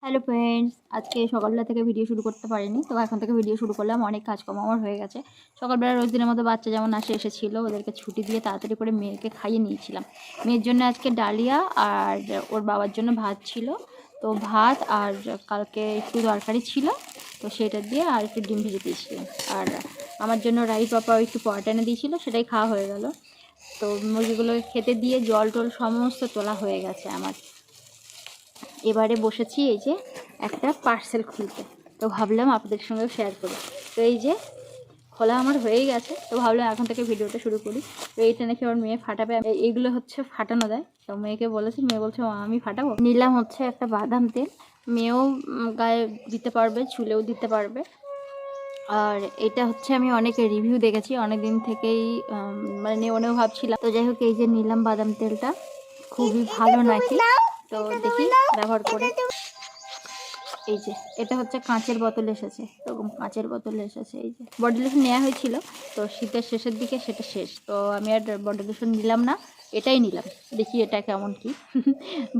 Hello friends, আজকে সকালবেলা থেকে ভিডিও শুরু করতে পারিনি, তো এখন থেকে ভিডিও শুরু করলাম। অনেক কাজকর্ম আমার হয়ে গেছে। সকালবেলা রোজ দিনের মতো বাচ্চা যেমন এসেছিলো, ওদেরকে ছুটি দিয়ে তাড়াতাড়ি করে মেয়েকে খাইয়ে নিয়েছিলাম। মেয়ের জন্য আজকে ডালিয়া আর ওর বাবার জন্য ভাত ছিল, তো ভাত আর কালকে একটু তরকারি ছিল, তো সেটা দিয়ে আর একটু ডিম ভেজে দিয়েছিলাম। আর আমার জন্য রাই পাপা একটু পরোটা এনে দিয়েছিলো, সেটাই খাওয়া হয়ে গেল। তো মুরগিগুলোকে খেতে দিয়ে জল টল সমস্ত তোলা হয়ে গেছে আমার। এবারে বসেছি এই যে একটা পার্সেল খুলতে, তো ভাবলাম আপনাদের সঙ্গেও শেয়ার করি। তো এই যে খোলা আমার হয়েই গেছে, তো ভাবলাম এখন থেকে ভিডিওটা শুরু করি। তো এইটা নাকি আমার মেয়ে ফাটাবে, এইগুলো হচ্ছে ফাটানো দেয়। তো মেয়েকে বলেছি, মেয়ে বলছে আমি ফাটাবো। নিলাম হচ্ছে একটা বাদাম তেল, মেয়েও গায়ে দিতে পারবে, চুলেও দিতে পারবে। আর এটা হচ্ছে আমি অনেক রিভিউ দেখেছি, অনেক দিন থেকেই মানে নেওয়ানেও ভাবছিলাম। তো যাই হোক, এই যে নিলাম বাদাম তেলটা, খুবই ভালো নাকি, তো দেখি ব্যবহার করে। এই যে এটা হচ্ছে কাঁচের বোতল এসেছে, এরকম কাঁচের বোতল এসেছে। এই যে বডি লোশন নেওয়া হয়েছিল, তো শীতের শেষের দিকে সেটা শেষ, তো আমি আর বডি লোশন নিলাম না, এটাই নিলাম। দেখি এটা কেমন কি।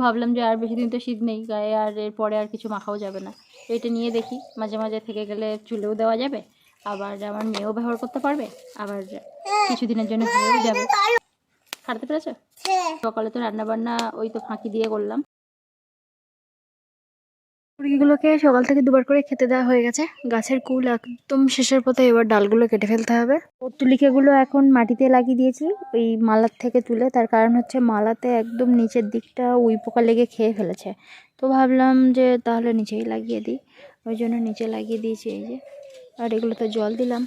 ভাবলাম যে আর বেশি দিন তো শীত নেই গায়ে, আর এরপরে আর কিছু মাখাও যাবে না, তো এটা নিয়ে দেখি, মাঝে মাঝে থেকে গেলে চুলেও দেওয়া যাবে, আবার আমার মেয়েও ব্যবহার করতে পারবে, আবার কিছুদিনের জন্য হয়েও যাবে। খাটাতে পেরেছো? সকালে তো রান্নাবান্না ওই তো ফাঁকি দিয়ে করলাম। মুরগিগুলোকে সকাল থেকে দুবার করে খেতে দেওয়া হয়ে গেছে। গাছের কুল একদম শেষের পথে, এবার ডালগুলো কেটে ফেলতে হবে। পর্তুলিকাগুলো এখন মাটিতে লাগিয়ে দিয়েছি ওই মালার থেকে তুলে, তার কারণ হচ্ছে মালাতে একদম নিচের দিকটা উই পোকা লেগে খেয়ে ফেলেছে, তো ভাবলাম যে তাহলে নিচেই লাগিয়ে দিই, ওই জন্য নিচে লাগিয়ে দিয়েছি। এই যে, আর এগুলোতে জল দিলাম।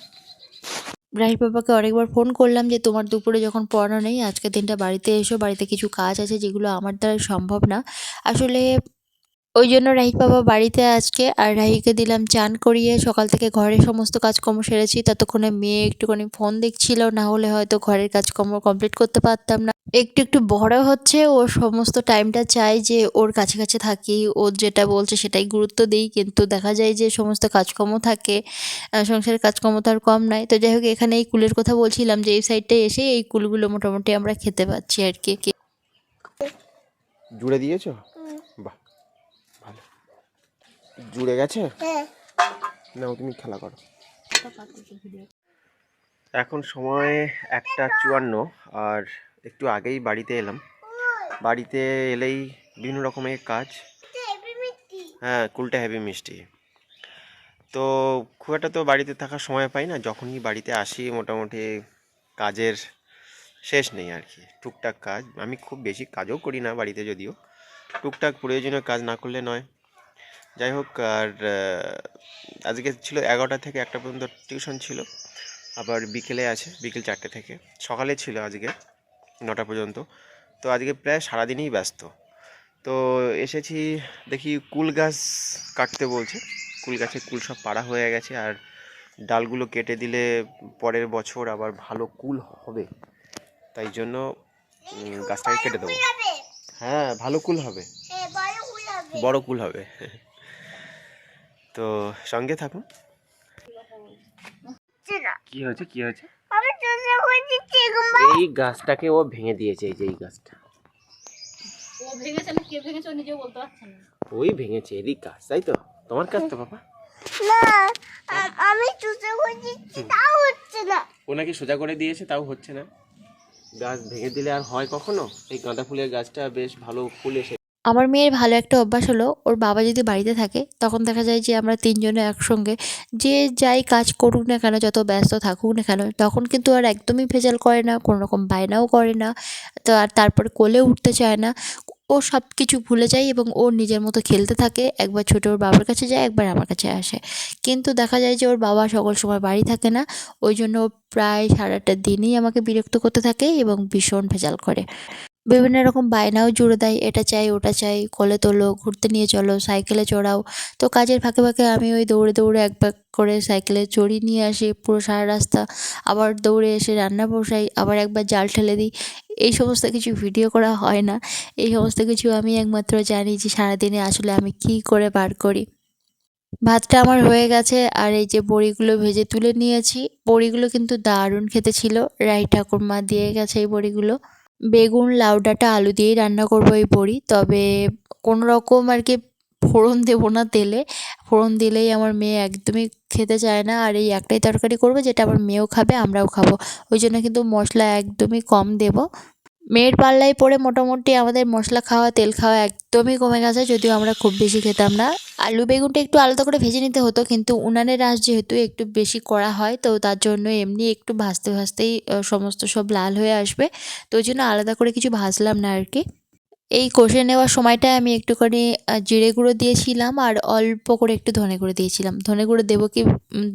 রাহির পাপাকে অনেকবার ফোন করলাম যে তোমার দুপুরে যখন পড়ানো নেই, আজকের দিনটা বাড়িতে এসো, বাড়িতে কিছু কাজ আছে যেগুলো আমার দ্বারা সম্ভব না আসলে। ওই জন্য রাহির বাবা বাড়িতে আজকে, আর রাহিকে দিলাম চান করিয়ে। সকাল থেকে ঘরের সমস্ত কাজকর্ম সেরেছি, ততক্ষণে মেয়ে একটুখানি ফোন দেখছিল, না হলে হয়তো ঘরের কাজকর্ম কমপ্লিট করতে পারতাম না। একটু একটু বড় হচ্ছে, ওর সমস্ত টাইমটা চাই যে ওর কাছে কাছে থাকি, ও যেটা বলছে সেটাই গুরুত্ব দিই, কিন্তু দেখা যায় যে সমস্ত কাজকর্ম থাকে, সংসারের কাজকর্ম তো আর কম নাই। তো যাই হোক, এখানে এই কুলের কথা বলছিলাম যে এই সাইডটায় এসে এই কুলগুলো মোটামুটি আমরা খেতে পাচ্ছি আর কি। জুড়ে দিয়েছো? বাহ, ভালো। জুড়ে গেছে? নাও তুমি খেলা করো। এখন সময় 1:54, আর একটু আগেই বাড়িতে এলাম। বাড়িতে এলেই বিভিন্ন রকমের কাজ। হ্যাঁ, কুলটা হেভি মিষ্টি। তো খুব একটা তো বাড়িতে থাকার সময় পাই না, যখনই বাড়িতে আসি মোটামুটি কাজের শেষ নেই আর কি। টুকটাক কাজ, আমি খুব বেশি কাজও করি না বাড়িতে, যদিও টুকটাক প্রয়োজনীয় কাজ না করলে নয়। যাই হোক, আর আজকে ছিল 11টা থেকে 1টা পর্যন্ত টিউশন ছিল, আবার বিকেলে আছে বিকেল 4টে থেকে। সকালে ছিল আজকে 9টা পর্যন্ত, তো আজকে প্রায় সারাদিনই ব্যস্ত। তো এসেছি, দেখি কুল গাছ কাটতে বলছে। কুল গাছে কুল সব পাড়া হয়ে গেছে, আর ডালগুলো কেটে দিলে পরের বছর আবার ভালো কুল হবে, তাই জন্য গাছটাকে কেটে দেবো। হ্যাঁ, ভালো কুল হবে, বড় কুল হবে। তো সঙ্গে থাকুন। কি হয়েছে, কি হয়েছে? এই গাছটাকে ও ভেঙে দিয়েছে, এই যে এই গাছটা ও ভেঙেছে না কে ভেঙেছে ও নিজেও বলতে পারছে না। ওই ভেঙেছে, এদিক গাছ, তাই তো? তোমার কাজ তো বাবা। না, আমি সোজা করে দিচ্ছি তাও হচ্ছে না। ও নাকি সোজা করে দিয়েছে, তাও হচ্ছে না। গাছ ভেঙে দিলে আর হয় কখনো? এই গাঁদা ফুলের গাছটা বেশ ভালো ফুল এসে। আমার মেয়ের ভালো একটা অভ্যাস হলো, ওর বাবা যদি বাড়িতে থাকে তখন দেখা যায় যে আমরা তিনজনে একসঙ্গে যে যাই কাজ করুক না কেন, যত ব্যস্ত থাকুক না কেন, তখন কিন্তু আর একদমই ভেজাল করে না, কোনো রকম বায়নাও করে না। তো আর তারপরে কোলে উঠতে চায় না, ও সব কিছু ভুলে যায় এবং ওর নিজের মতো খেলতে থাকে। একবার ছোটো ওর বাবার কাছে যায়, একবার আমার কাছে আসে। কিন্তু দেখা যায় যে ওর বাবা সকল সময় বাড়ি থাকে না, ওই জন্য ও প্রায় সারাটা দিনই আমাকে বিরক্ত করতে থাকে এবং ভীষণ ভেজাল করে। বিভিন্ন রকম বায়নাও জুড়ে দেয়, এটা চাই ওটা চাই, কোলে তোলো, ঘুরতে নিয়ে চলো, সাইকেলে চড়াও। তো কাজের ফাঁকে ফাঁকে আমি ওই দৌড়ে দৌড়ে একবার করে সাইকেলে চড়িয়ে নিয়ে আসি পুরো সারা রাস্তা, আবার দৌড়ে এসে রান্না বসাই, আবার একবার জাল ঠেলে দিই। এই সমস্ত কিছু ভিডিও করা হয় না, এই সমস্ত কিছু আমি একমাত্র জানি যে সারাদিনে আসলে আমি কী করে পার করি। ভাতটা আমার হয়ে গেছে, আর এই যে বড়িগুলো ভেজে তুলে নিয়েছি। বড়িগুলো কিন্তু দারুণ খেতে ছিল, রাই ঠাকুরমা দিয়ে গেছে এই বড়িগুলো। বেগুন, লাউ ডাঁটা, আলু দিয়েই রান্না করবো এই বড়ি, তবে কোনো রকম আর কি ফোড়ন দেবো না তেলে, ফোড়ন দিলেই আমার মেয়ে একদমই খেতে চায় না। আর এই একটাই তরকারি করবো যেটা আমার মেয়েও খাবে, আমরাও খাবো, ওই জন্য কিন্তু মশলা একদমই কম দেবো। মেয়ের পাল্লায় পড়ে মোটামুটি আমাদের মশলা খাওয়া, তেল খাওয়া একদমই কমে গেছে, যদিও আমরা খুব বেশি খেতাম না। আলু বেগুনটা একটু আলাদা করে ভেজে নিতে হতো, কিন্তু উনানের আঁচ যেহেতু একটু বেশি করা হয়, তো তার জন্য এমনি একটু ভাজতে ভাজতেই সমস্ত সব লাল হয়ে আসবে, তো ওই জন্য আলাদা করে কিছু ভাজলাম না আর কি। এই কষে নেওয়ার সময়টায় আমি একটুখানি জিরে গুঁড়ো দিয়েছিলাম আর অল্প করে একটু ধনে গুঁড়ো দিয়েছিলাম। ধনে গুঁড়ো দেবো কি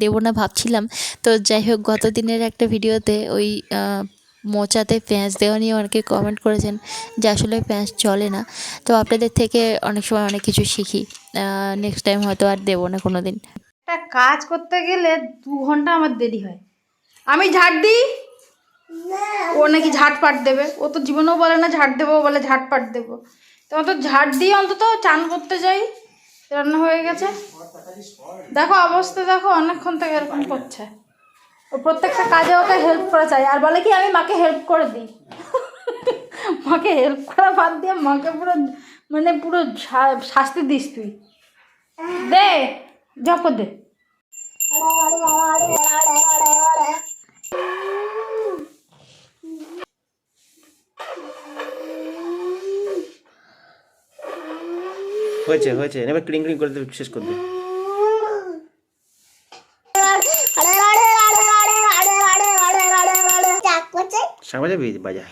দেবো না ভাবছিলাম, তো যাই হোক গত দিনের একটা ভিডিওতে ওই মোচাতে পেঁয়াজ দেওয়া নিয়ে অনেকে কমেন্ট করেছেন যে আসলে পেঁয়াজ চলে না, তো আপনাদের থেকে অনেক সময় অনেক কিছু শিখি। নেক্সট টাইম হয়তো আর দেবো না কোনো দিন। একটা কাজ করতে গেলে 2 ঘন্টা আমার দেরি হয়। আমি ঝাড় দিই, ও নাকি ঝাড়পাট দেবে। ও তো জীবনেও বলে না ঝাড় দেবো, বলে ঝাড়পাট দেবো। তো অন্তত ঝাড় দিয়ে অন্তত চান করতে যাই। রান্না হয়ে গেছে, দেখো অবস্থা, দেখো অনেকক্ষণ থেকে এরকম করছে। ও প্রত্যেকটা কাজে ওকে হেল্প করা চাই, আর বলে কি আমি মাকে হেল্প করে দিই। মাকে হেল্প করা বাদ দিয়ে মাকে পুরো মানে পুরো শাস্তি দিস তুই। দে জপ দে। হয়েছে হয়েছে, এবার ক্রিং ক্রিং করে শেষ করে দে। সামনে যাবি বাজা।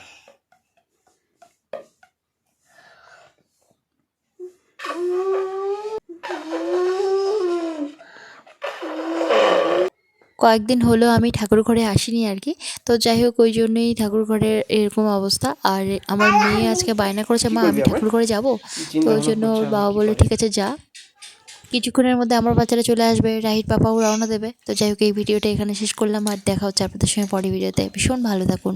কয়েকদিন হলো আমি ঠাকুর ঘরে আসিনি আর কি, তো যাই হোক ওই জন্যই ঠাকুর ঘরের এরকম অবস্থা। আর আমার মেয়ে আজকে বায়না করেছে মা আমি ঠাকুর ঘরে যাবো, তো ওই জন্য ওর বাবা বলে ঠিক আছে যা, কিছুক্ষণের মধ্যে আমার বাচ্চারা চলে আসবে, রাহির পাপাও রওনা দেবে। তো যাই হোক এই ভিডিওটা এখানে শেষ করলাম, আর দেখা হচ্ছে আপনাদের সঙ্গে পরের ভিডিওতে। ভীষণ ভালো থাকুন।